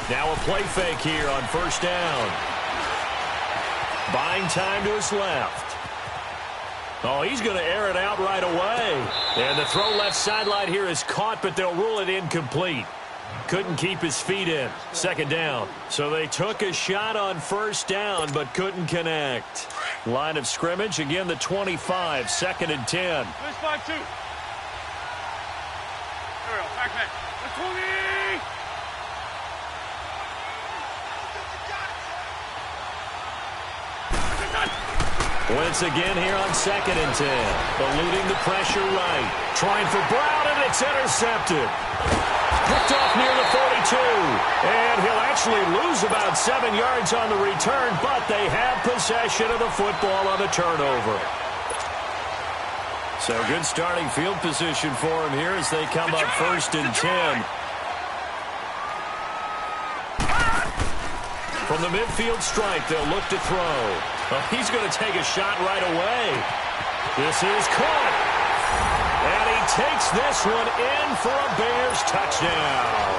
Now a play fake here on first down. Buying time to his left. Oh, he's going to air it out right away. And the throw left sideline here is caught, but they'll rule it incomplete. Couldn't keep his feet in. Second down. So they took a shot on first down, but couldn't connect. Line of scrimmage, again the 25, 2nd and 10. Let's 5-2. There we go. Back. Let's 20. Wentz again here on 2nd and 10. Eluding the pressure right. Trying for Brown, and it's intercepted. Picked off near the 42. And he'll actually lose about 7 yards on the return, but they have possession of the football on the turnover. So good starting field position for him here as they come up 1st and 10. From the midfield stripe, they'll look to throw. Oh, he's going to take a shot right away. This is caught. And he takes this one in for a Bears touchdown.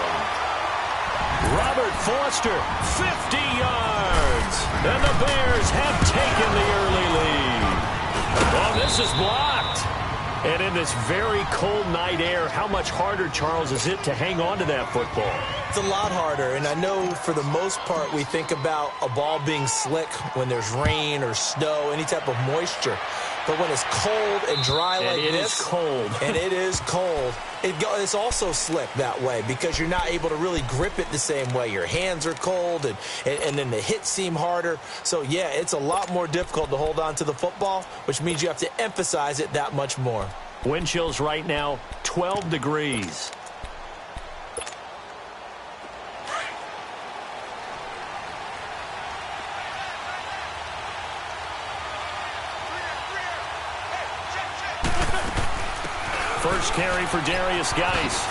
Robert Foster, 50 yards. And the Bears have taken the early lead. Oh, this is blocked. And in this very cold night air, how much harder, Charles, is it to hang on to that football? It's a lot harder, and I know for the most part we think about a ball being slick when there's rain or snow, any type of moisture. But when it's cold and dry like this, it is cold. And it is cold, it's also slick that way because you're not able to really grip it the same way. Your hands are cold, and then the hits seem harder. So, yeah, it's a lot more difficult to hold on to the football, which means you have to emphasize it that much more. Wind chills right now, 12 degrees. First carry for Darius Geist.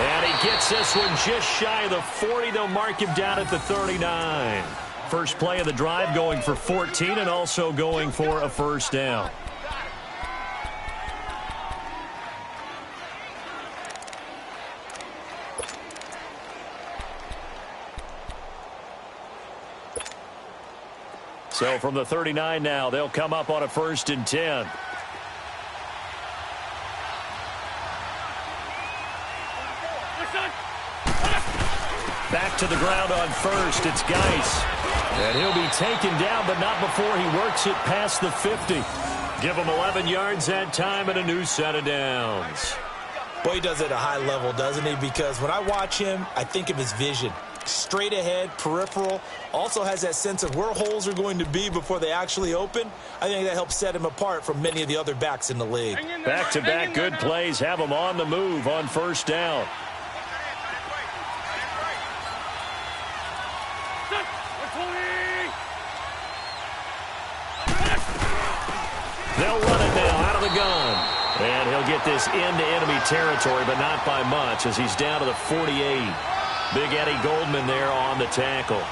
And he gets this one just shy of the 40. They'll mark him down at the 39. First play of the drive going for 14 and also going for a first down. So from the 39 now, they'll come up on a 1st and 10. Back to the ground on first. It's Geist. And he'll be taken down, but not before he works it past the 50. Give him 11 yards that time and a new set of downs. Boy, he does it at a high level, doesn't he? Because when I watch him, I think of his vision. Straight ahead, peripheral. Also has that sense of where holes are going to be before they actually open. I think that helps set him apart from many of the other backs in the league. Back-to-back good plays have him on the move on first down. They'll run it now out of the gun. And he'll get this into enemy territory, but not by much as he's down to the 48. Big Eddie Goldman there on the tackle.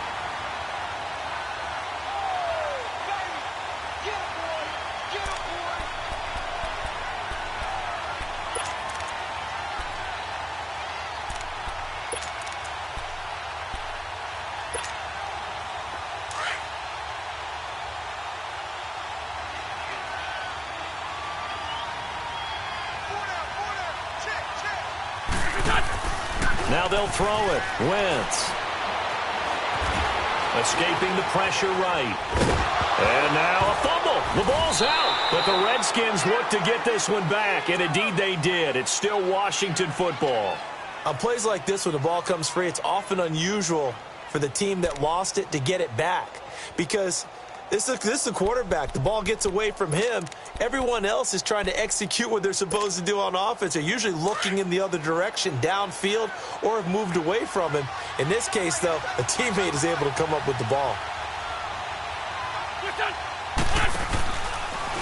Now they'll throw it. Wentz. Escaping the pressure right. And now a fumble. The ball's out. But the Redskins look to get this one back, and indeed they did. It's still Washington football. On plays like this when the ball comes free, it's often unusual for the team that lost it to get it back. Because this is the quarterback. The ball gets away from him. Everyone else is trying to execute what they're supposed to do on offense. They're usually looking in the other direction, downfield, or have moved away from him. In this case, though, a teammate is able to come up with the ball.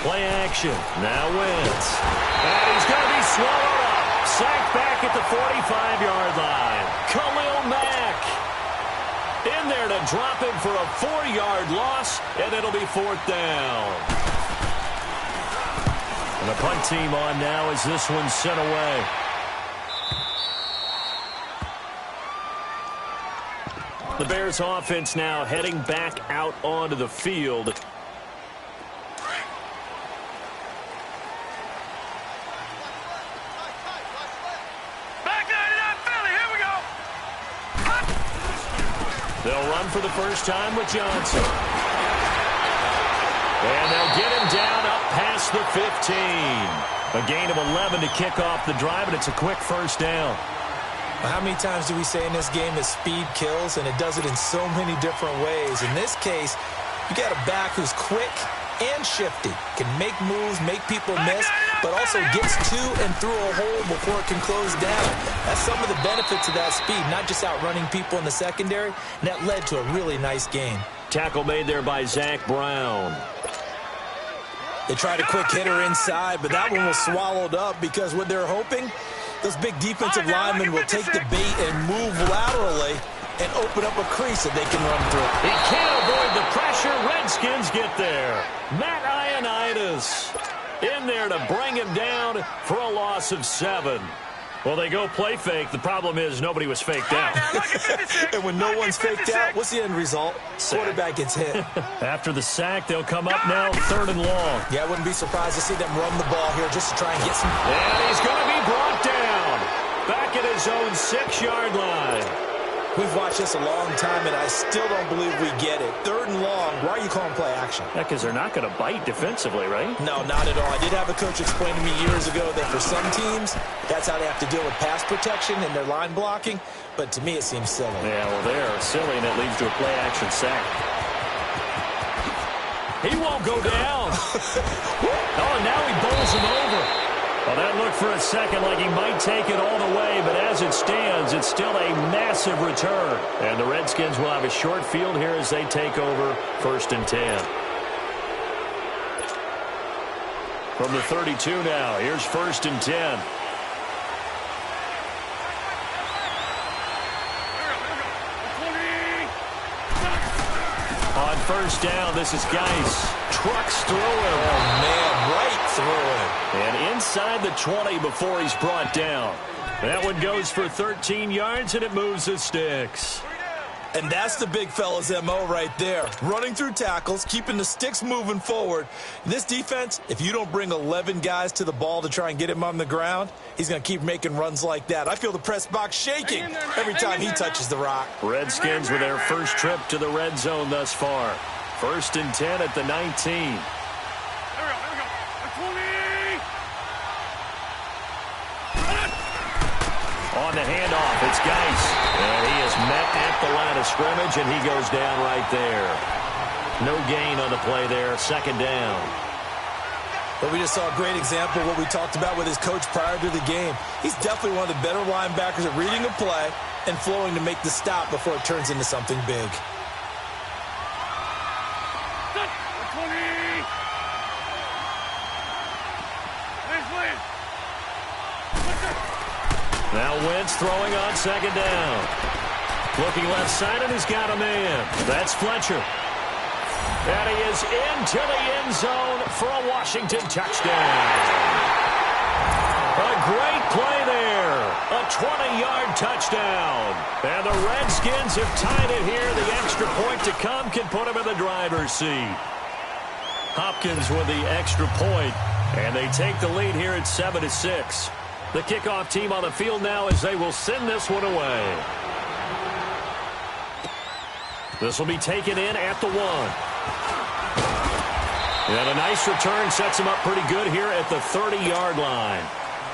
Play action. Now Wentz. And he's going to be swallowed up. Sacked back at the 45-yard line. Khalil Mack in there to drop him for a 4-yard loss, and it'll be 4th down. And the punt team on now as this one's sent away. The Bears offense now heading back out onto the field. They'll run for the first time with Johnson. And they'll get him down up past the 15. A gain of 11 to kick off the drive, and it's a quick first down. How many times do we say in this game that speed kills, and it does it in so many different ways? In this case, you got a back who's quick and shifty, can make moves, make people miss, but also gets to and through a hole before it can close down. That's some of the benefits of that speed, not just outrunning people in the secondary, and that led to a really nice game. Tackle made there by Zach Brown. They tried a quick hitter inside, but that one was swallowed up because what they're hoping, those big defensive linemen will take the bait and move laterally and open up a crease that they can run through. He can't avoid the pressure. Redskins get there. Matt Ioannidis in there to bring him down for a loss of 7. Well, they go play fake. The problem is nobody was faked out. And when no one's faked out, what's the end result? Quarterback gets hit. After the sack, they'll come up now 3rd and long. Yeah, I wouldn't be surprised to see them run the ball here just to try and get some. And he's going to be brought down back at his own 6-yard line. We've watched this a long time, and I still don't believe we get it. 3rd and long. Why are you calling play action? Yeah, because they're not going to bite defensively, right? No, not at all. I did have a coach explain to me years ago that for some teams, that's how they have to deal with pass protection and their line blocking. But to me, it seems silly. Yeah, well, they're silly, and it leads to a play action sack. He won't go down. Oh, and now he bowls him over. Well, that looked for a second like he might take it all the way, but as it stands, it's still a massive return. And the Redskins will have a short field here as they take over 1st and 10. From the 32 now, here's 1st and 10. On 1st down, this is Geis. Trucks through him. Oh, man, right through him. And inside the 20 before he's brought down. That one goes for 13 yards, and it moves the sticks. And that's the big fella's M.O. right there. Running through tackles, keeping the sticks moving forward. This defense, if you don't bring 11 guys to the ball to try and get him on the ground, he's going to keep making runs like that. I feel the press box shaking every time he touches the rock. Redskins with their first trip to the red zone thus far. 1st and 10 at the 19. On the handoff, it's Geis. And he is met at the line of scrimmage, and he goes down right there. No gain on the play there. 2nd down. But we just saw a great example of what we talked about with his coach prior to the game. He's definitely one of the better linebackers at reading a play and flowing to make the stop before it turns into something big. Now Wentz throwing on 2nd down. Looking left side, and he's got a man. That's Fletcher. And he is into the end zone for a Washington touchdown. A great play there. A 20-yard touchdown. And the Redskins have tied it here. The extra point to come can put him in the driver's seat. Hopkins with the extra point, and they take the lead here at 7-6. The kickoff team on the field now as they will send this one away. This will be taken in at the 1. And a nice return sets him up pretty good here at the 30-yard line.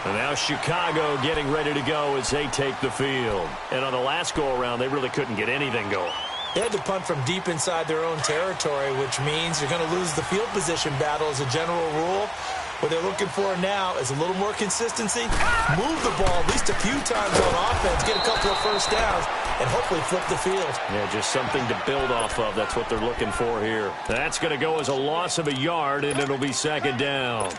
And now Chicago getting ready to go as they take the field. And on the last go-around, they really couldn't get anything going. They had to punt from deep inside their own territory, which means you're going to lose the field position battle as a general rule. What they're looking for now is a little more consistency, move the ball at least a few times on offense, get a couple of first downs, and hopefully flip the field. Yeah, just something to build off of. That's what they're looking for here. That's going to go as a loss of a yard, and it'll be 2nd down.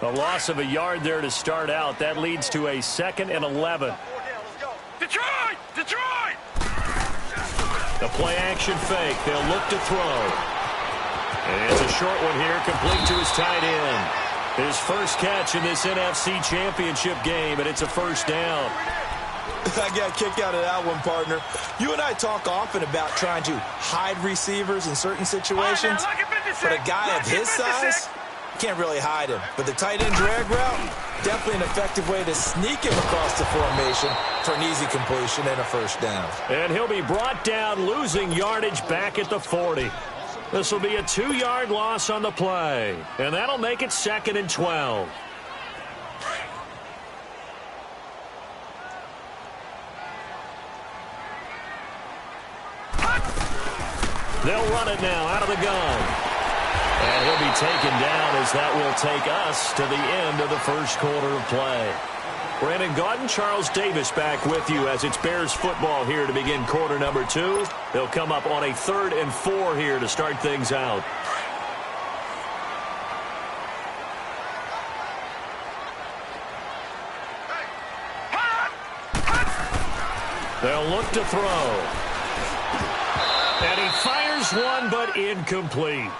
A loss of a yard there to start out. That leads to a 2nd and 11. Detroit! Detroit! The play action fake. They'll look to throw. And it's a short one here, complete to his tight end. His first catch in this NFC Championship game, and it's a 1st down. I got a kick out of that one, partner. You and I talk often about trying to hide receivers in certain situations, but a guy of his size, can't really hide him. But the tight end drag route, definitely an effective way to sneak him across the formation for an easy completion and a first down. And he'll be brought down, losing yardage back at the 40. This will be a 2-yard loss on the play, and that'll make it 2nd and 12. They'll run it now out of the gun. And he'll be taken down as that will take us to the end of the first quarter of play. Brandon Gaudin, Charles Davis back with you as it's Bears football here to begin quarter number 2. They'll come up on a 3rd and 4 here to start things out. They'll look to throw. And he fires one, but incomplete.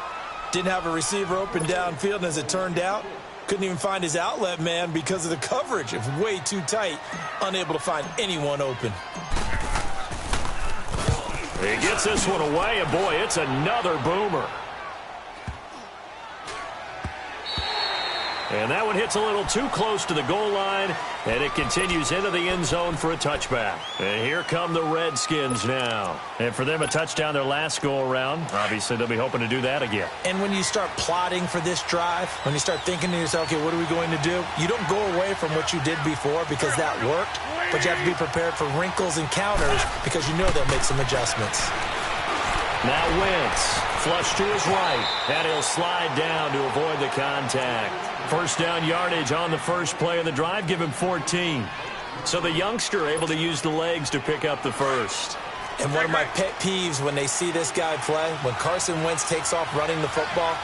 Didn't have a receiver open downfield, and as it turned out, couldn't even find his outlet man because of the coverage. It was way too tight, unable to find anyone open. He gets this one away, and boy, it's another boomer. And that one hits a little too close to the goal line, and it continues into the end zone for a touchback. And here come the Redskins now. And for them, a touchdown their last go-around. Obviously, they'll be hoping to do that again. And when you start plotting for this drive, when you start thinking to yourself, okay, what are we going to do? You don't go away from what you did before because that worked, but you have to be prepared for wrinkles and counters because you know they'll make some adjustments. Now Wentz, flush to his right, and he'll slide down to avoid the contact. First down yardage on the first play of the drive, give him 14. So the youngster able to use the legs to pick up the first. And one of my pet peeves when they see this guy play, when Carson Wentz takes off running the football,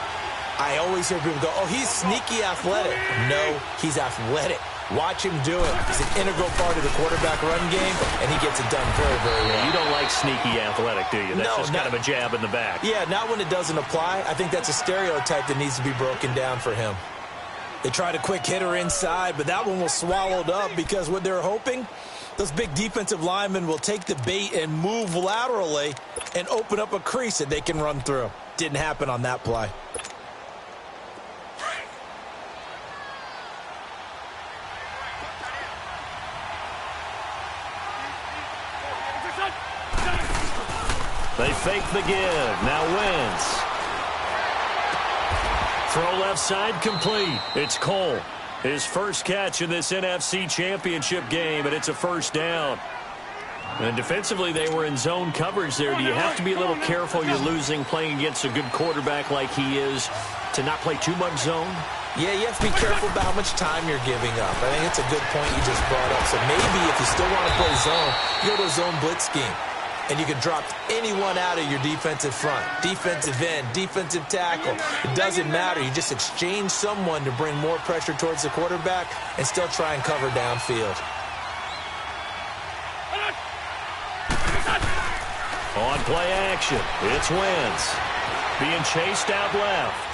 I always hear people go, oh, he's sneaky athletic. No, he's athletic. Watch him do it. He's an integral part of the quarterback run game, and he gets it done very, very well. You don't like sneaky athletic, do you? That's just kind of a jab in the back. Yeah, not when it doesn't apply. I think that's a stereotype that needs to be broken down for him. They tried a quick hitter inside, but that one was swallowed up because what they're hoping, those big defensive linemen will take the bait and move laterally and open up a crease that they can run through. Didn't happen on that play. They fake the give. Now Wentz. Throw left side complete. It's Cole. His first catch in this NFC championship game, and it's a first down. And defensively, they were in zone coverage there. Do you have to be a little careful? You're losing playing against a good quarterback like he is to not play too much zone? Yeah, you have to be careful about how much time you're giving up. I think it's a good point you just brought up. So maybe if you still want to play zone, you go to a zone blitz scheme. And you can drop anyone out of your defensive front, defensive end, defensive tackle. It doesn't matter. You just exchange someone to bring more pressure towards the quarterback and still try and cover downfield. On play action, it's Wentz. Being chased out left.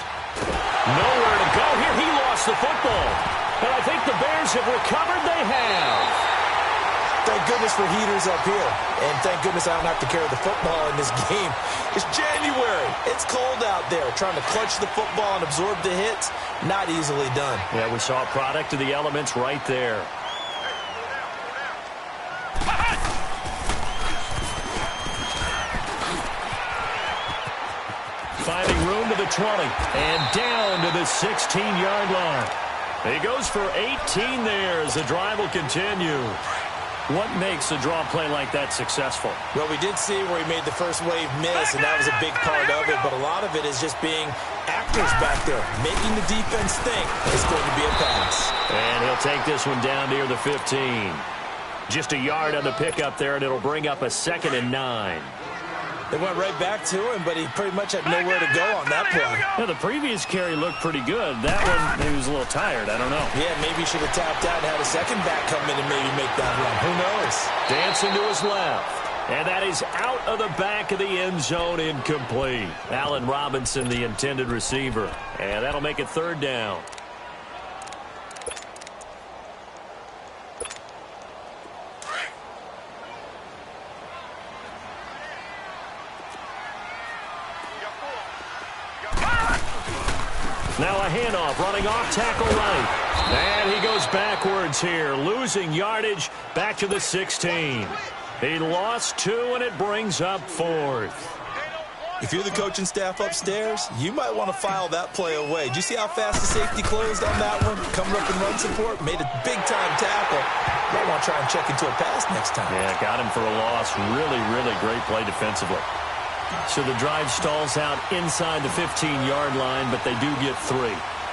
Nowhere to go here. He lost the football. And I think the Bears have recovered. They have. Thank goodness for heaters up here. And thank goodness I don't have to carry the football in this game. It's January. It's cold out there. Trying to clutch the football and absorb the hits, not easily done. Yeah, we saw a product of the elements right there. Finding room to the 20 and down to the 16-yard line. He goes for 18 there as the drive will continue. What makes a draw play like that successful? Well, we did see where he made the first wave miss, and that was a big part of it. But a lot of it is just being actors back there, making the defense think it's going to be a pass. And he'll take this one down near the 15. Just a yard on the pickup there, and it'll bring up a 2nd and 9. They went right back to him, but he pretty much had nowhere to go on that play. Yeah, the previous carry looked pretty good. That one, he was a little tired. I don't know. Yeah, maybe he should have tapped out and had a second back come in and maybe make that run. Who knows? Dancing to his left. And that is out of the back of the end zone, incomplete. Allen Robinson, the intended receiver. And that'll make it 3rd down. Now a handoff, running off tackle right. And he goes backwards here, losing yardage back to the 16. He lost 2, and it brings up 4th. If you're the coaching staff upstairs, you might want to file that play away. Did you see how fast the safety closed on that one? Coming up in run support, made a big-time tackle. Might want to try and check into a pass next time. Yeah, got him for a loss. Really, really great play defensively. So the drive stalls out inside the 15-yard line, but they do get 3.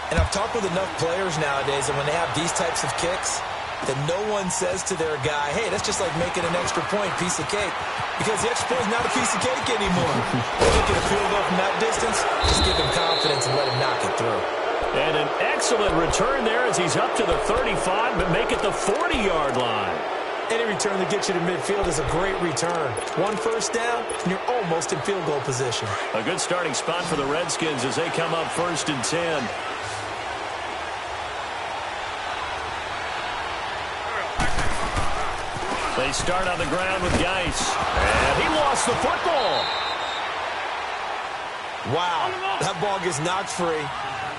And I've talked with enough players nowadays, and when they have these types of kicks, that no one says to their guy, hey, that's just like making an extra point, piece of cake. Because the extra point is not a piece of cake anymore. Making a field goal from that distance, just give him confidence and let him knock it through. And an excellent return there as he's up to the 35, but make it the 40-yard line. Any return that gets you to midfield is a great return. 1 first down, and you're almost in field goal position. A good starting spot for the Redskins as they come up 1st and 10. They start on the ground with Geis. And he lost the football. Wow, that ball gets knocked free,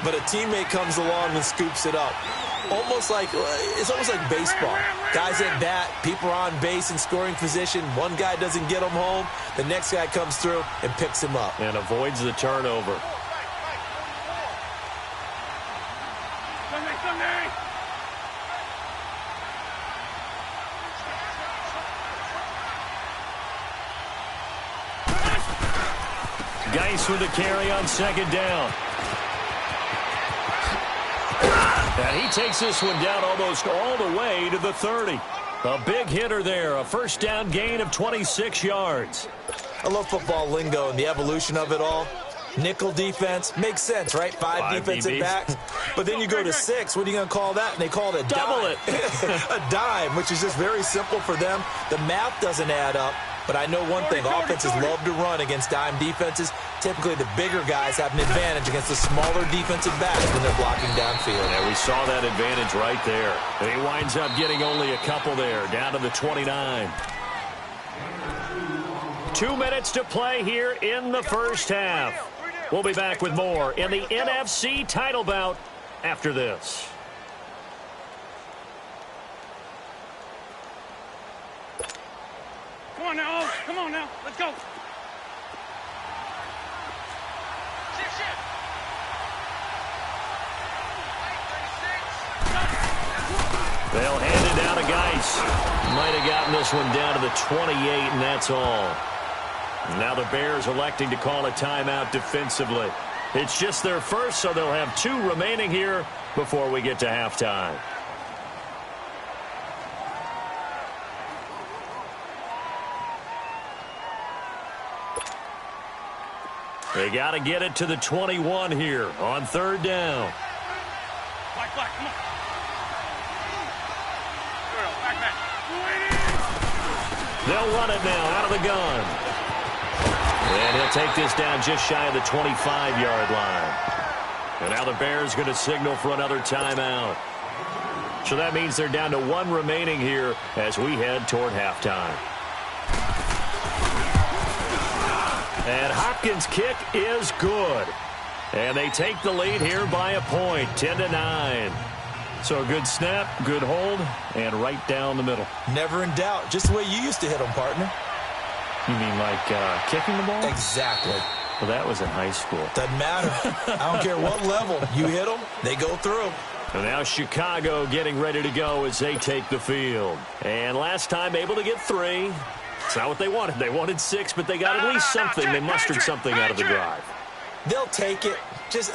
but a teammate comes along and scoops it up. It's almost like baseball. Guys at bat, people are on base in scoring position. One guy doesn't get him home. The next guy comes through and picks him up. And avoids the turnover. Geis with the carry on 2nd down. And he takes this one down almost all the way to the 30. A big hitter there, a first down gain of 26 yards. I love football lingo and the evolution of it all. Nickel defense makes sense, right? 5 defensive DBs. backs. But then you go to 6. What are you going to call that? And they call it a Double dime. A dime, which is just very simple for them. The math doesn't add up. But I know one thing, offenses love to run against dime defenses. Typically, the bigger guys have an advantage against the smaller defensive backs when they're blocking downfield. Yeah, we saw that advantage right there. He winds up getting only a couple there, down to the 29. 2 minutes to play here in the first half. We'll be back with more in the NFC title bout after this. Come on now, Oaks. Come on now. Let's go. They'll hand it down to Geis. Might have gotten this one down to the 28, and that's all. Now the Bears electing to call a timeout defensively. It's just their first, so they'll have 2 remaining here before we get to halftime. They got to get it to the 21 here on 3rd down. Black, come on. Back. They'll run it now out of the gun. And he'll take this down just shy of the 25-yard line. And now the Bears going to signal for another timeout. So that means they're down to 1 remaining here as we head toward halftime. And Hopkins' kick is good. And they take the lead here by a point, 10-9. So a good snap, good hold, and right down the middle. Never in doubt. Just the way you used to hit them, partner. You mean like kicking the ball? Exactly. Well, that was in high school. Doesn't matter. I don't care what level. You hit them, they go through. And now Chicago getting ready to go as they take the field. And last time able to get 3. It's not what they wanted. They wanted 6, but they got at least something. They mustered something out of the drive. They'll take it.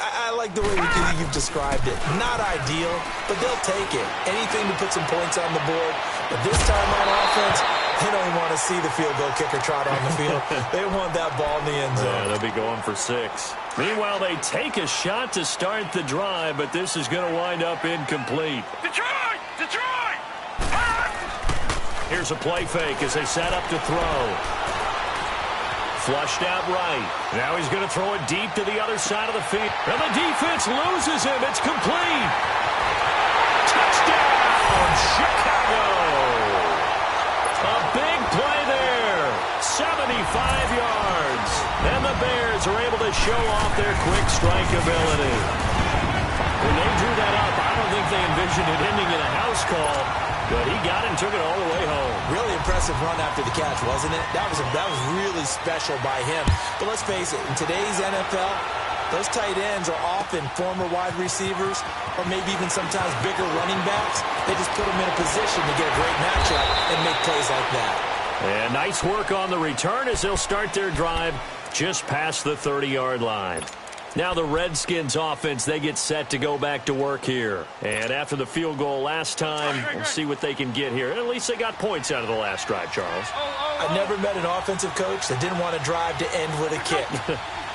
I like the way you've described it. Not ideal, but they'll take it. Anything to put some points on the board. But this time on offense, they don't even want to see the field goal kicker trot on the field. They want that ball in the end zone. Yeah, they'll be going for 6. Meanwhile, they take a shot to start the drive, but this is going to wind up incomplete. Detroit! Here's a play fake as they set up to throw. Flushed out right. Now he's going to throw it deep to the other side of the field. And the defense loses him. It's complete. Touchdown, Chicago. A big play there. 75 yards. And the Bears are able to show off their quick strike ability. When they drew that up, I don't think they envisioned it ending in a house call, but he got it and took it all the way home. Really impressive run after the catch, wasn't it? That was really special by him. But let's face it, in today's NFL, those tight ends are often former wide receivers or maybe even sometimes bigger running backs. They just put them in a position to get a great matchup and make plays like that. And nice work on the return as they'll start their drive just past the 30-yard line. Now the Redskins offense, they get set to go back to work here. And after the field goal last time, we'll see what they can get here. At least they got points out of the last drive, Charles. I've never met an offensive coach that didn't want to drive to end with a kick.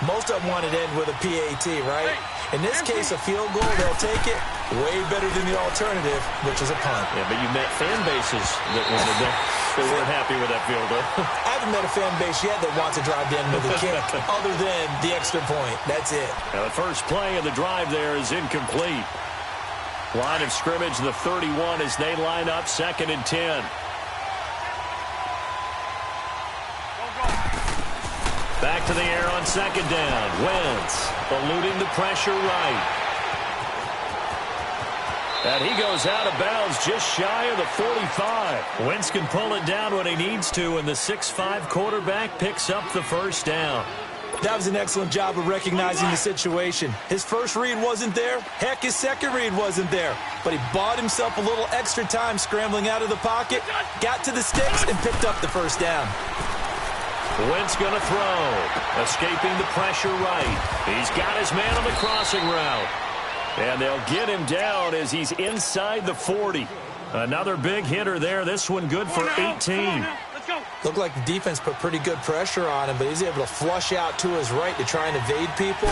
Most of them wanted to end with a PAT, right? In this case, a field goal, they'll take it. Way better than the alternative, which is a punt. Yeah, but you met fan bases that weren't happy with that field goal. I haven't met a fan base yet that wants to drive to end with a kick other than the extra point. That's it. Now the first play of the drive there is incomplete. Line of scrimmage, the 31 as they line up 2nd and 10. Back to the air on 2nd down. Wentz eluding the pressure right. And he goes out of bounds just shy of the 45. Wentz can pull it down when he needs to, and the 6'5" quarterback picks up the first down. That was an excellent job of recognizing the situation. His first read wasn't there. Heck, his second read wasn't there. But he bought himself a little extra time scrambling out of the pocket, got to the sticks, and picked up the first down. Wentz going to throw. Escaping the pressure right. He's got his man on the crossing route. And they'll get him down as he's inside the 40. Another big hitter there. This one good for 18. Looked like the defense put pretty good pressure on him, but he's able to flush out to his right to try and evade people.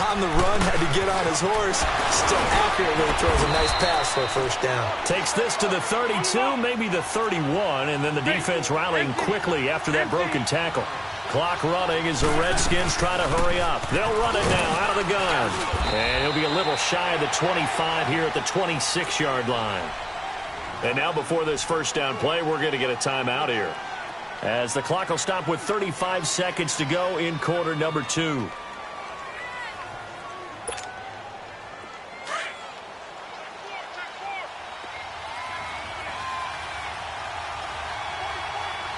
On the run, had to get on his horse. Still accurately throws a nice pass for a first down. Takes this to the 32, maybe the 31, and then the defense rallying quickly after that broken tackle. Clock running as the Redskins try to hurry up. They'll run it now out of the gun. And he'll be a little shy of the 25 here at the 26-yard line. And now before this first down play, we're going to get a timeout here, as the clock will stop with 35 seconds to go in quarter number 2.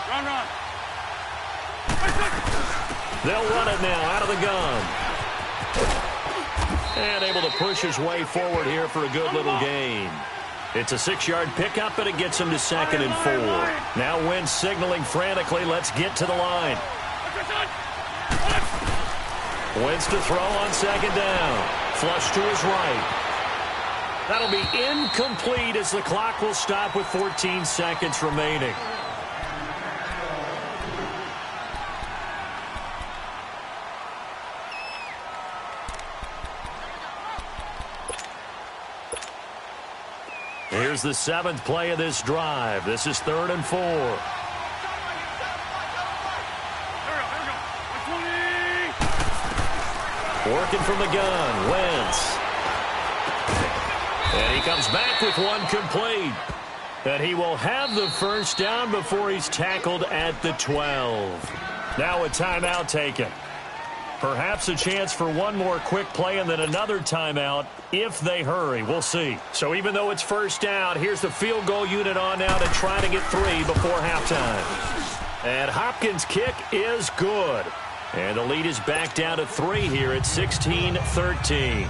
Run. They'll run it now out of the gun. And able to push his way forward here for a good little gain. It's a 6-yard pickup, but it gets him to 2nd and 4. Now Wentz signaling frantically, let's get to the line. Wentz to throw on 2nd down. Flush to his right. That'll be incomplete as the clock will stop with 14 seconds remaining. Here's the 7th play of this drive. This is 3rd and 4. Working from the gun, Wentz. And he comes back with one complete. And he will have the first down before he's tackled at the 12. Now a timeout taken. Perhaps a chance for one more quick play and then another timeout if they hurry. We'll see. So even though it's first down, here's the field goal unit on now to try to get 3 before halftime. And Hopkins' kick is good. And the lead is back down to 3 here at 16-13.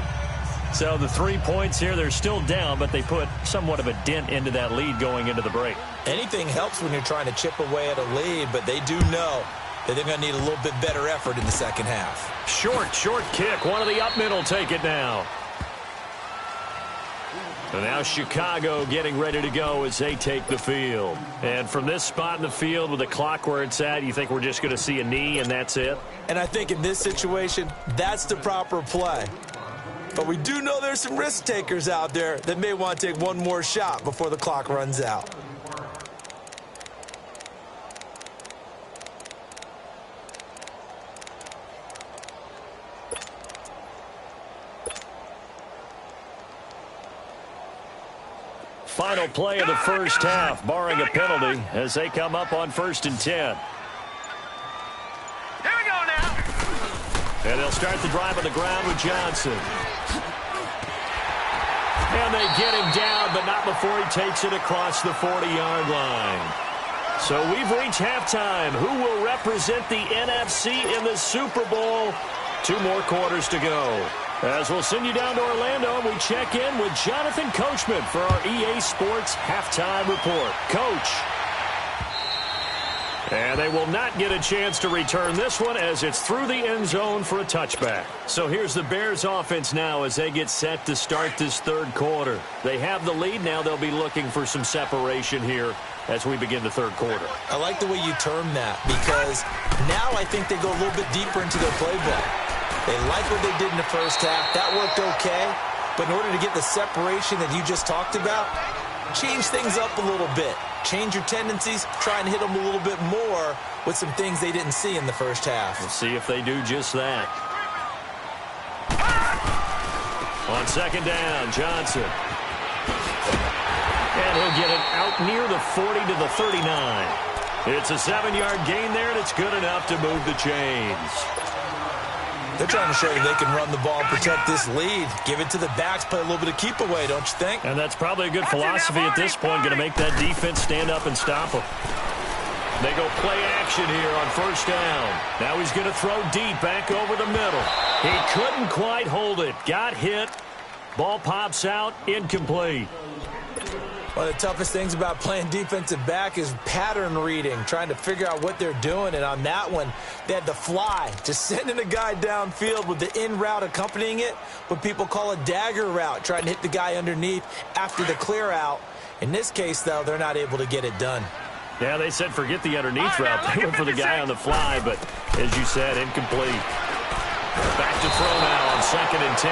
So the 3 points here, they're still down, but they put somewhat of a dent into that lead going into the break. Anything helps when you're trying to chip away at a lead, but they do know that they're going to need a little bit better effort in the second half. Short kick. One of the up mid will take it now. And now Chicago getting ready to go as they take the field. And from this spot in the field with the clock where it's at, you think we're just going to see a knee and that's it? And I think in this situation, that's the proper play. But we do know there's some risk takers out there that may want to take one more shot before the clock runs out. Final play of the first half, barring a penalty, as they come up on 1st and 10. Here we go now. And they'll start the drive on the ground with Johnson. And they get him down, but not before he takes it across the 40-yard line. So we've reached halftime. Who will represent the NFC in the Super Bowl? 2 more quarters to go. As we'll send you down to Orlando, we check in with Jonathan Coachman for our EA Sports Halftime Report. Coach. And they will not get a chance to return this one as it's through the end zone for a touchback. So here's the Bears offense now as they get set to start this third quarter. They have the lead. Now they'll be looking for some separation here as we begin the third quarter. I like the way you term that because now I think they go a little bit deeper into their playbook. They like what they did in the first half. That worked okay. But in order to get the separation that you just talked about, change things up a little bit. Change your tendencies, try and hit them a little bit more with some things they didn't see in the first half. We'll see if they do just that. On second down, Johnson. And he'll get it out near the 40 to the 39. It's a 7-yard gain there, and it's good enough to move the chains. They're trying to show you they can run the ball, protect this lead. Give it to the backs, play a little bit of keep away, don't you think? And that's probably a good philosophy at this point, going to make that defense stand up and stop them. They go play action here on first down. Now he's going to throw deep back over the middle. He couldn't quite hold it. Got hit. Ball pops out, incomplete. One of the toughest things about playing defensive back is pattern reading, trying to figure out what they're doing. And on that one, they had the fly, just sending a guy downfield with the in route accompanying it, what people call a dagger route, trying to hit the guy underneath after the clear out. In this case, though, they're not able to get it done. Yeah, they said forget the underneath route. They went for the guy on the fly, but as you said, incomplete. Back to throw now on 2nd and 10.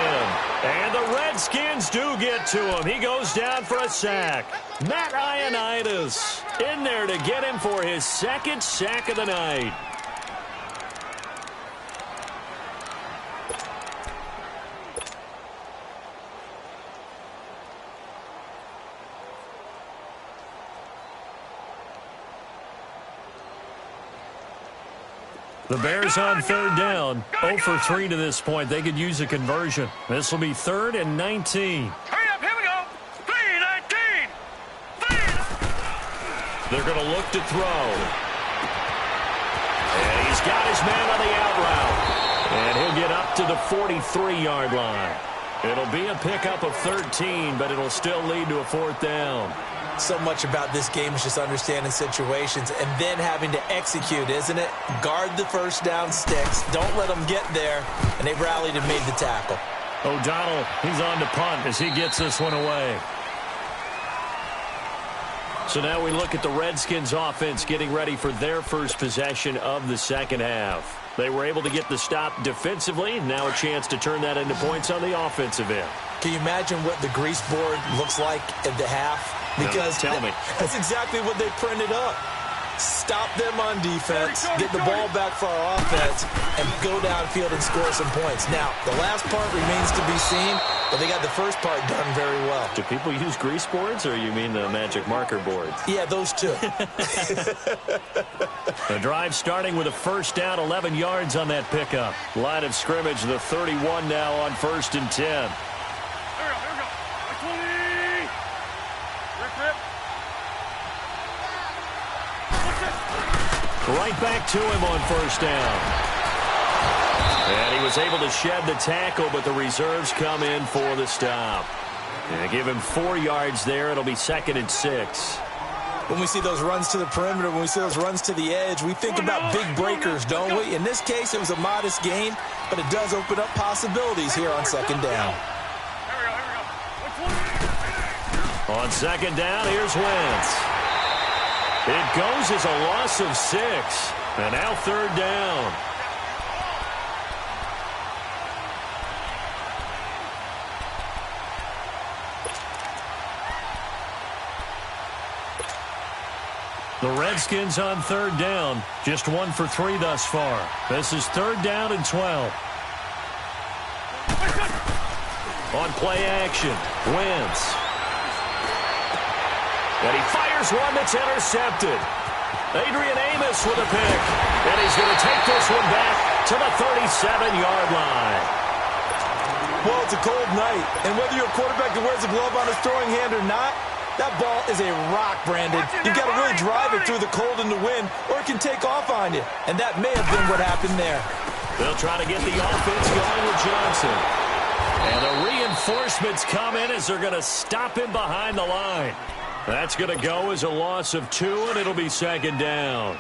And the Redskins do get to him. He goes down for a sack. Matt Ioannidis in there to get him for his 2nd sack of the night. The Bears on third down, 0 for 3 to this point. They could use a conversion. This will be 3rd and 19. Hurry up, here we go. 3-19. They're going to look to throw. And he's got his man on the out route. And he'll get up to the 43-yard line. It'll be a pickup of 13, but it'll still lead to a 4th down. So much about this game is just understanding situations and then having to execute, isn't it? Guard the first down sticks. Don't let them get there. And they rallied and made the tackle. O'Donnell, he's on to punt as he gets this one away. So now we look at the Redskins offense getting ready for their first possession of the second half. They were able to get the stop defensively. Now a chance to turn that into points on the offensive end. Can you imagine what the grease board looks like at the half? Because no, tell me. That's exactly what they printed up. Stop them on defense, get the ball back for our offense, and go downfield and score some points. Now, the last part remains to be seen, but they got the first part done very well. Do people use grease boards, or you mean the magic marker boards? Yeah, those two. The drive starting with a first down, 11 yards on that pickup. Line of scrimmage, the 31 now on 1st and 10. Here we go. 20. Rip. Right back to him on first down. And he was able to shed the tackle, but the reserves come in for the stop. And give him 4 yards there. It'll be 2nd and 6. When we see those runs to the perimeter, when we see those runs to the edge, we think about big breakers, don't we? In this case, it was a modest gain, but it does open up possibilities here on 2nd down. Here we go. On 2nd down, here's Wentz. It goes as a loss of 6. And now 3rd down. The Redskins on 3rd down. Just 1 for 3 thus far. This is 3rd down and 12. On play action, Wentz. And he fires one that's intercepted. Adrian Amos with a pick. And he's going to take this one back to the 37-yard line. Well, it's a cold night, and whether you're a quarterback that wears a glove on his throwing hand or not, that ball is a rock, Brandon. You've got to really drive it through the cold and the wind, or it can take off on you. And that may have been what happened there. They'll try to get the offense going with Johnson. And the reinforcements come in as they're going to stop him behind the line. That's going to go as a loss of 2, and it'll be second down.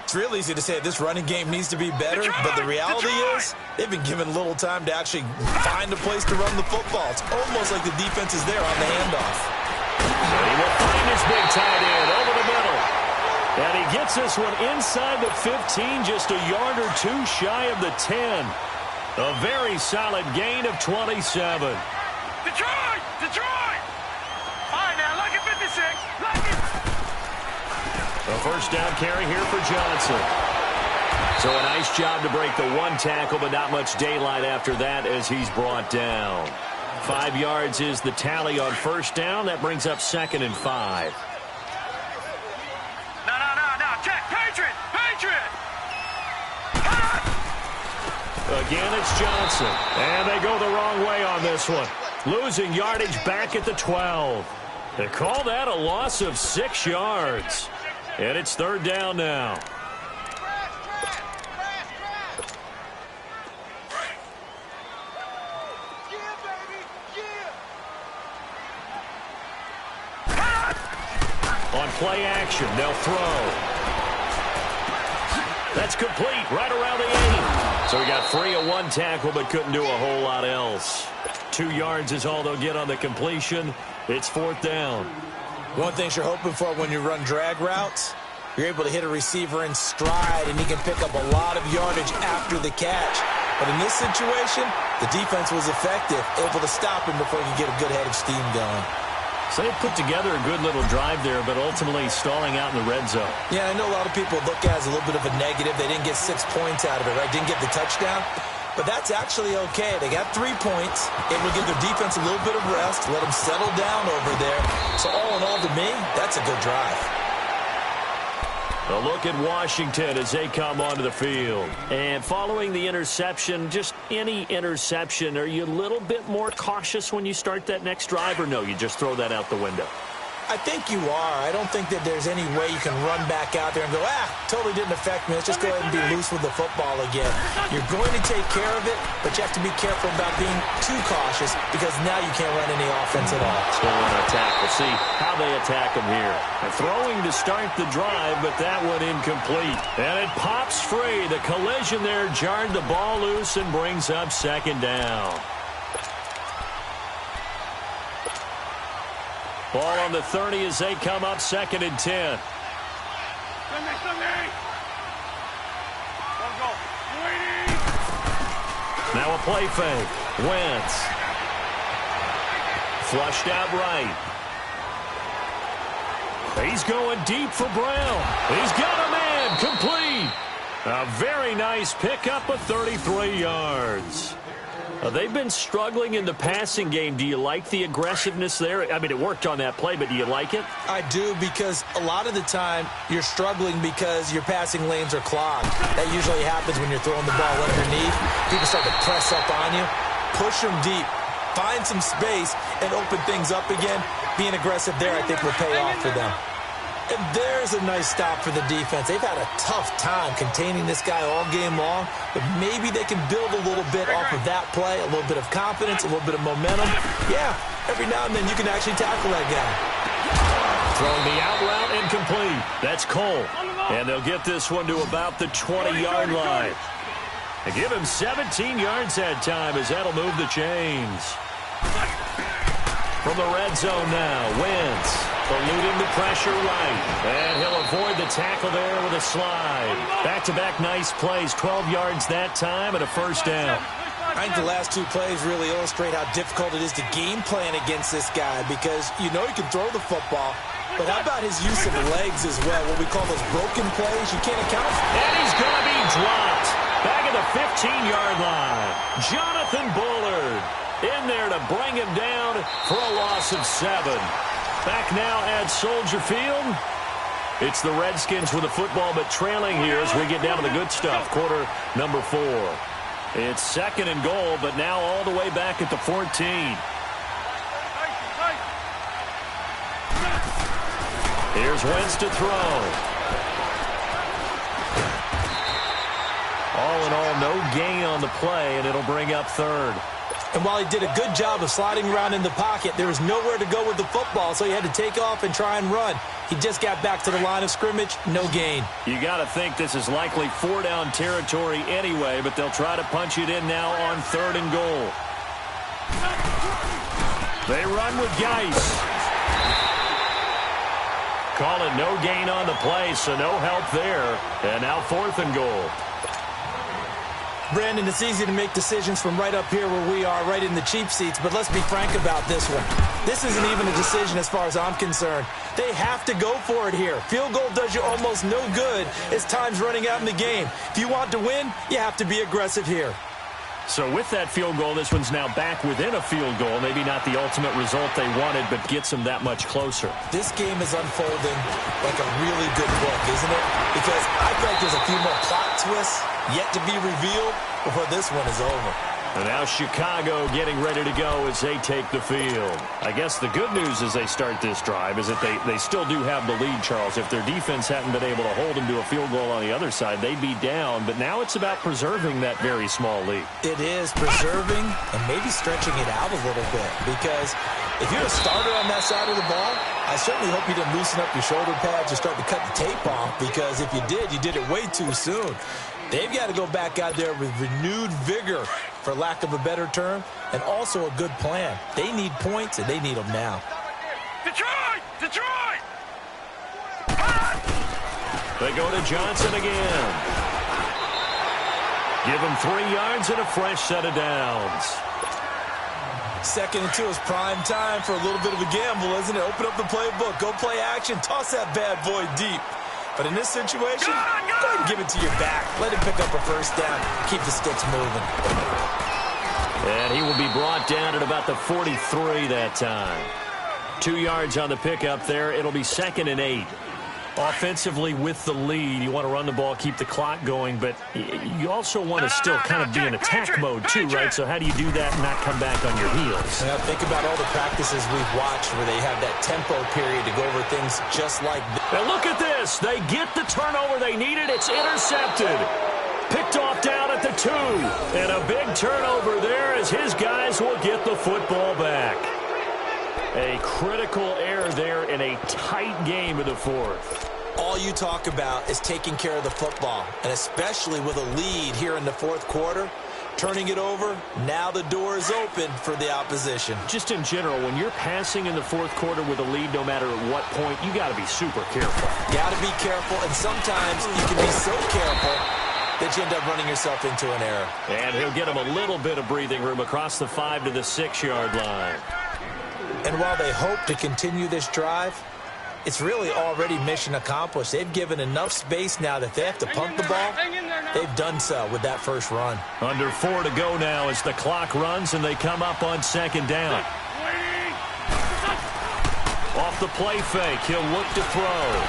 It's real easy to say this running game needs to be better, but the reality is they've been given little time to actually find a place to run the football. It's almost like the defense is there on the handoff. And he will find his big tight end over the middle. And he gets this one inside the 15, just a yard or 2 shy of the 10. A very solid gain of 27. Detroit! Detroit! All right, now, lucky 56. Lucky. A first down carry here for Johnson. So a nice job to break the 1 tackle, but not much daylight after that as he's brought down. 5 yards is the tally on first down. That brings up 2nd and 5. No. Check. Patriot! Patriot! Again, it's Johnson. And they go the wrong way on this one. Losing yardage back at the 12. They call that a loss of 6 yards. And it's 3rd down now. On play action, they'll throw. That's complete, right around the 8. So he got free of 1 tackle, but couldn't do a whole lot else. 2 yards is all they'll get on the completion. It's 4th down. One thing you're hoping for when you run drag routes, you're able to hit a receiver in stride, and he can pick up a lot of yardage after the catch. But in this situation, the defense was effective, able to stop him before he could get a good head of steam going. So they put together a good little drive there, but ultimately stalling out in the red zone. Yeah, I know a lot of people look at it as a little bit of a negative. They didn't get 6 points out of it, right? Didn't get the touchdown. But that's actually okay. They got 3 points. Able to give their defense a little bit of rest, let them settle down over there. So all in all, to me, that's a good drive. A look at Washington as they come onto the field. And following the interception, just any interception, are you a little bit more cautious when you start that next drive, or no, you just throw that out the window? I think you are. I don't think that there's any way you can run back out there and go, totally didn't affect me. Let's just go ahead and be loose with the football again. You're going to take care of it, but you have to be careful about being too cautious because now you can't run any offense at all. Still on attack. We'll see how they attack him here. And throwing to start the drive, but that one incomplete. And it pops free. The collision there jarred the ball loose and brings up 2nd down. Ball on the 30 as they come up 2nd and 10. Sunday. Go. Now a play fake. Wentz. Flushed out right. He's going deep for Brown. He's got a man. Complete. A very nice pickup of 33 yards. They've been struggling in the passing game. Do you like the aggressiveness there? I mean, it worked on that play, but do you like it? I do, because a lot of the time you're struggling because your passing lanes are clogged. That usually happens when you're throwing the ball underneath. People start to press up on you. Push them deep. Find some space and open things up again. Being aggressive there, I think, will pay off for them. And there's a nice stop for the defense. They've had a tough time containing this guy all game long, but maybe they can build a little bit off of that play, a little bit of confidence, a little bit of momentum. Yeah, every now and then you can actually tackle that guy. Throwing the out route incomplete. That's Cole. And they'll get this one to about the 20-yard line. They give him 17 yards that time as that'll move the chains. From the red zone now, Wentz eluding the pressure right. And he'll avoid the tackle there with a slide. Back-to-back nice plays, 12 yards that time and a first down. I think the last 2 plays really illustrate how difficult it is to game plan against this guy, because you know he can throw the football, but how about his use of legs as well, what we call those broken plays you can't account for. And he's going to be dropped back at the 15-yard line. Jonathan Bullard in there to bring him down for a loss of 7. Back now at Soldier Field. It's the Redskins with the football, but trailing here as we get down to the good stuff. Quarter number 4. It's 2nd and goal, but now all the way back at the 14. Here's Wentz to throw. All in all, no gain on the play, and it'll bring up 3rd. And while he did a good job of sliding around in the pocket, there was nowhere to go with the football, so he had to take off and try and run. He just got back to the line of scrimmage, no gain. You got to think this is likely 4-down territory anyway, but they'll try to punch it in now on 3rd and goal. They run with Geis. Call it no gain on the play, so no help there. And now 4th and goal. Brandon, it's easy to make decisions from right up here where we are, right in the cheap seats, but let's be frank about this one. This isn't even a decision as far as I'm concerned. They have to go for it here. Field goal does you almost no good as time's running out in the game. If you want to win, you have to be aggressive here. So with that field goal, this one's now back within a field goal. Maybe not the ultimate result they wanted, but gets them that much closer. This game is unfolding like a really good book, isn't it? Because I feel like there's a few more plot twists yet to be revealed before this one is over. And now Chicago getting ready to go as they take the field. I guess the good news as they start this drive is that they still do have the lead, Charles. If their defense hadn't been able to hold them to a field goal on the other side, they'd be down. But now it's about preserving that very small lead. It is preserving and maybe stretching it out a little bit. Because if you're a starter on that side of the ball, I certainly hope you didn't loosen up your shoulder pads or start to cut the tape off. Because if you did it way too soon. They've got to go back out there with renewed vigor, for lack of a better term, and also a good plan. They need points, and they need them now. Detroit! Detroit! They go to Johnson again. Give him 3 yards and a fresh set of downs. 2nd and 2 is prime time for a little bit of a gamble, isn't it? Open up the playbook, go play action, toss that bad boy deep. But in this situation, go ahead and give it to your back. Let him pick up a first down. Keep the sticks moving. And he will be brought down at about the 43 that time. 2 yards on the pickup there. It'll be 2nd and 8. Offensively with the lead, you want to run the ball, keep the clock going, but you also want to still kind of be in attack mode too, right? So how do you do that and not come back on your heels? Now, think about all the practices we've watched where they have that tempo period to go over things just like this. And look at this. They get the turnover they needed. It's intercepted. Picked off down at the 2. And a big turnover there as his guys will get the football back. A critical error there in a tight game in the 4th. All you talk about is taking care of the football, and especially with a lead here in the 4th quarter, turning it over, now the door is open for the opposition. Just in general, when you're passing in the 4th quarter with a lead, no matter at what point, you got to be super careful. Got to be careful, and sometimes you can be so careful that you end up running yourself into an error. And he'll get him a little bit of breathing room across the 5 to the 6-yard line. And while they hope to continue this drive, it's really already mission accomplished. They've given enough space now that they have to punt the ball. They've done so with that first run. Under 4 to go now as the clock runs and they come up on 2nd down. Off the play fake, he'll look to throw.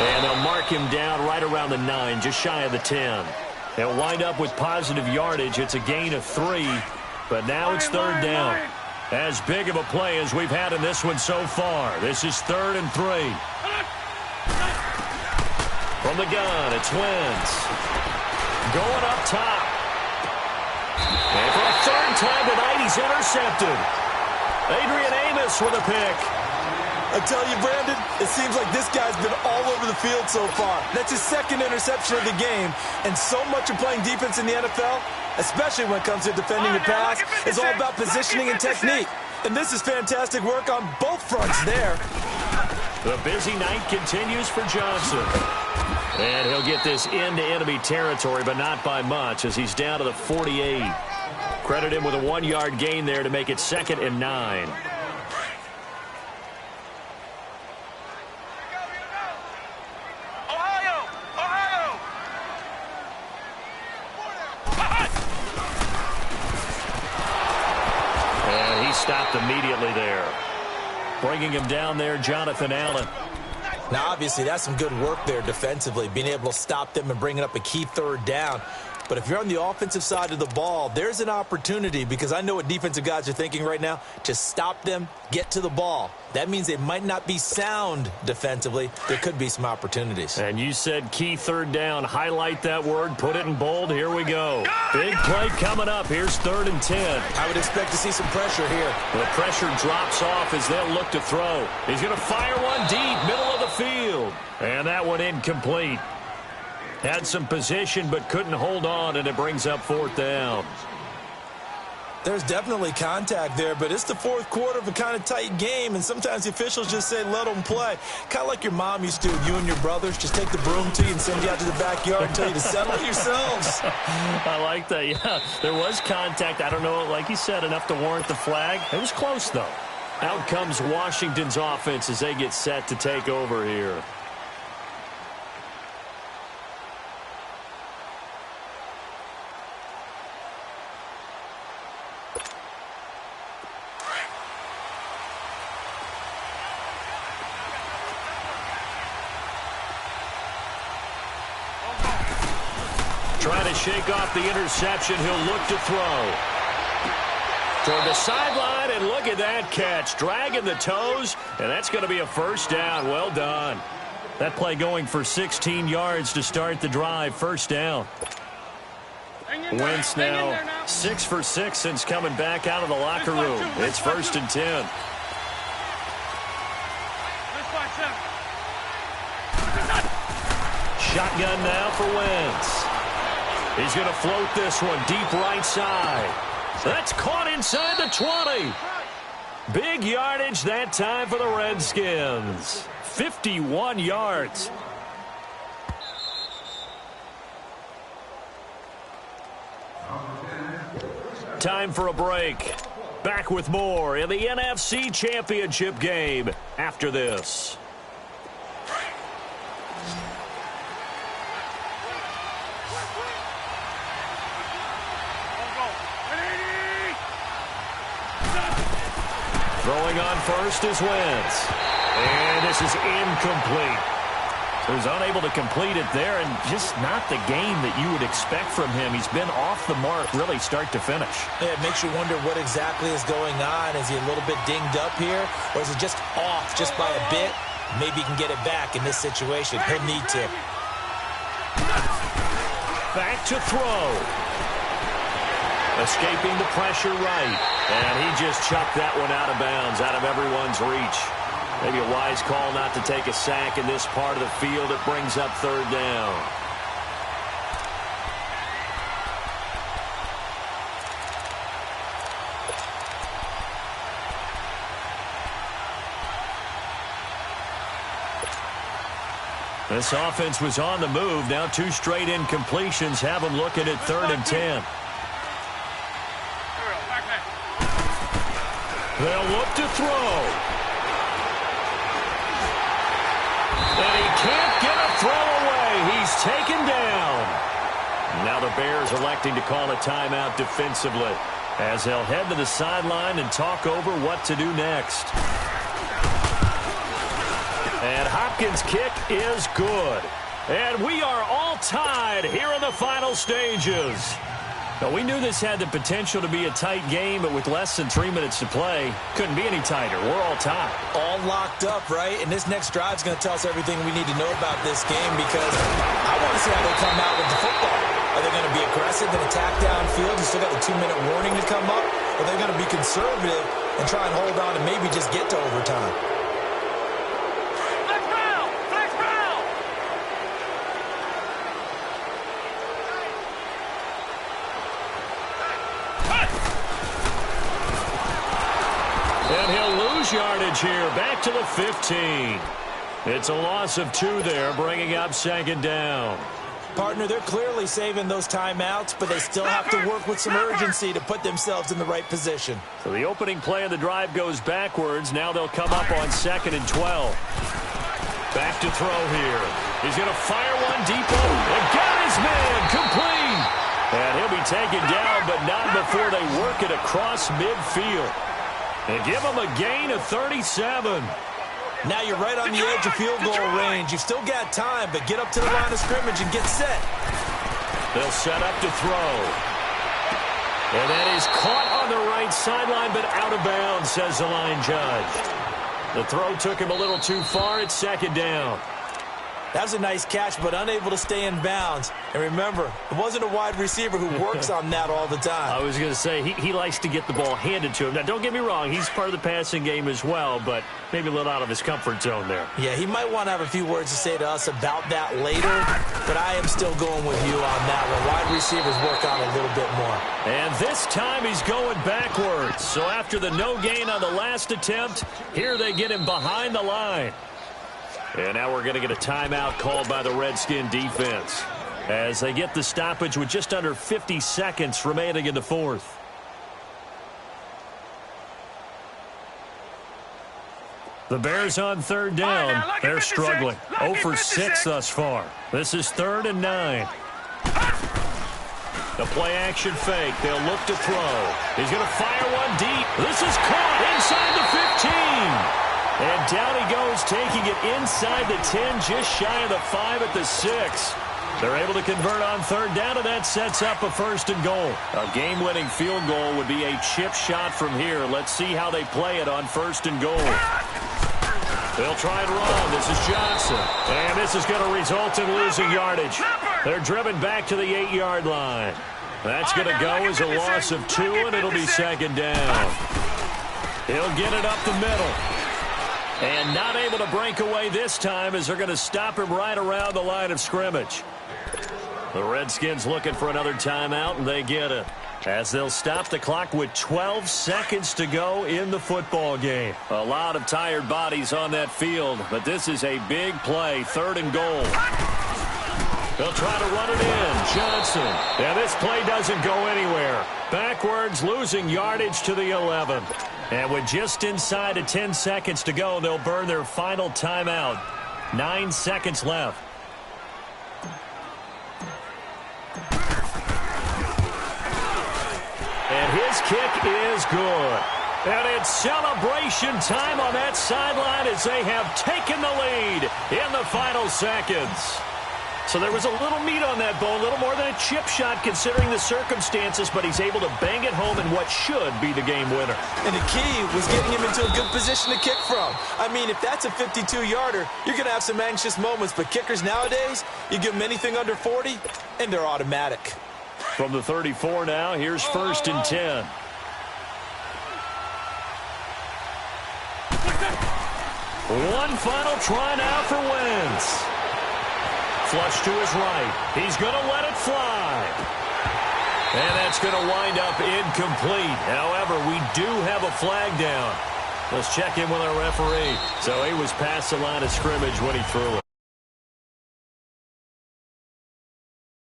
And they'll mark him down right around the 9, just shy of the 10. They'll wind up with positive yardage. It's a gain of 3. But now it's 3rd down. As big of a play as we've had in this one so far. This is 3rd and 3. From the gun, it's Wentz. Going up top. And for a 3rd time tonight, he's intercepted. Adrian Amos with a pick. I tell you, Brandon, it seems like this guy's been all over the field so far. That's his 2nd interception of the game. And so much of playing defense in the NFL, especially when it comes to defending the pass, is all about positioning and technique. And this is fantastic work on both fronts there. The busy night continues for Johnson. And he'll get this into enemy territory, but not by much as he's down to the 48. Credit him with a 1-yard gain there to make it 2nd and 9. Stopped immediately there. Bringing him down there, Jonathan Allen. Now, obviously, that's some good work there defensively, being able to stop them and bringing up a key 3rd down. But if you're on the offensive side of the ball, there's an opportunity, because I know what defensive guys are thinking right now, to stop them, get to the ball. That means they might not be sound defensively. There could be some opportunities. And you said key third down. Highlight that word. Put it in bold. Here we go. Big play coming up. Here's 3rd and 10. I would expect to see some pressure here. The pressure drops off as they'll look to throw. He's going to fire one deep, middle of the field. And that one incomplete. Had some position but couldn't hold on, and it brings up 4th down. There's definitely contact there, but it's the 4th quarter of a kind of tight game, and sometimes the officials just say let them play. Kind of like your mom used to with you and your brothers. Just take the broom to you and send you out to the backyard and tell you to settle yourselves. I like that, yeah. There was contact. I don't know, like you said, enough to warrant the flag. It was close, though. Out comes Washington's offense as they get set to take over here. Trying to shake off the interception. He'll look to throw. Toward the sideline, and look at that catch. Dragging the toes, and that's going to be a 1st down. Well done. That play going for 16 yards to start the drive. 1st down. Wentz now 6 for 6 since coming back out of the locker room. It's 1st and 10. Shotgun now for Wentz. He's going to float this one deep right side. That's caught inside the 20. Big yardage that time for the Redskins. 51 yards. Time for a break. Back with more in the NFC Championship game after this. Throwing on first is Wentz. And this is incomplete. He was unable to complete it there, and just not the game that you would expect from him. He's been off the mark really start to finish. Yeah, it makes you wonder what exactly is going on. Is he a little bit dinged up here, or is it just off just by a bit? Maybe he can get it back in this situation. He'll need to. Back to throw. Escaping the pressure right. And he just chucked that one out of bounds, out of everyone's reach. Maybe a wise call not to take a sack in this part of the field. It brings up 3rd down. This offense was on the move. Now 2 straight incompletions have them looking at 3rd and 10. They'll look to throw. And he can't get a throw away. He's taken down. Now the Bears electing to call a timeout defensively as they'll head to the sideline and talk over what to do next. And Hopkins' kick is good. And we are all tied here in the final stages. Now, we knew this had the potential to be a tight game, but with less than 3 minutes to play, couldn't be any tighter. We're all tied. All locked up, right? And this next drive is going to tell us everything we need to know about this game, because I want to see how they come out with the football. Are they going to be aggressive and attack downfield? You still got a 2-minute warning to come up? Or are they going to be conservative and try and hold on and maybe just get to overtime? And he'll lose yardage here, back to the 15. It's a loss of 2 there, bringing up 2nd down. Partner, they're clearly saving those timeouts, but they still have to work with some urgency to put themselves in the right position. So the opening play of the drive goes backwards. Now they'll come up on 2nd and 12. Back to throw here. He's going to fire one deep over. And got his man complete. And he'll be taken down, but not before they work it across midfield. And give him a gain of 37. Now you're right on the edge of field goal range. You've still got time, but get up to the line of scrimmage and get set. They'll set up to throw. And that is caught on the right sideline, but out of bounds, says the line judge. The throw took him a little too far. It's second down. That was a nice catch, but unable to stay in bounds. And remember, it wasn't a wide receiver who works on that all the time. I was going to say, he likes to get the ball handed to him. Now, don't get me wrong. He's part of the passing game as well, but maybe a little out of his comfort zone there. Yeah, he might want to have a few words to say to us about that later, but I am still going with you on that one. Wide receivers work on a little bit more. And this time he's going backwards. So after the no gain on the last attempt, here they get him behind the line. And now we're going to get a timeout called by the Redskin defense as they get the stoppage with just under 50 seconds remaining in the fourth. The Bears on third down. They're struggling. 0 for 6 thus far. This is 3rd and 9. The play action fake. They'll look to throw. He's going to fire one deep. This is caught inside the 15. And down he goes, taking it inside the 10, just shy of the 5 at the 6. They're able to convert on third down, and that sets up a 1st and goal. A game-winning field goal would be a chip shot from here. Let's see how they play it on 1st and goal. They'll try and run. This is Johnson. And this is going to result in losing yardage. They're driven back to the 8-yard line. That's going to go as a loss of 2, and it'll be 2nd down. He'll get it up the middle. And not able to break away this time as they're going to stop him right around the line of scrimmage. The Redskins looking for another timeout, and they get it. As they'll stop the clock with 12 seconds to go in the football game. A lot of tired bodies on that field, but this is a big play, 3rd and goal. They'll try to run it in. Johnson. And this play doesn't go anywhere. Backwards, losing yardage to the 11. And with just inside of 10 seconds to go, they'll burn their final timeout. 9 seconds left. And his kick is good. And it's celebration time on that sideline as they have taken the lead in the final seconds. So there was a little meat on that bone, a little more than a chip shot considering the circumstances, but he's able to bang it home in what should be the game winner. And the key was getting him into a good position to kick from. I mean, if that's a 52-yarder, you're going to have some anxious moments, but kickers nowadays, you give them anything under 40, and they're automatic. From the 34 now, here's 1st and 10. One final try now for Wentz. Flush to his right. He's going to let it fly. And that's going to wind up incomplete. However, we do have a flag down. Let's check in with our referee. So he was past the line of scrimmage when he threw it.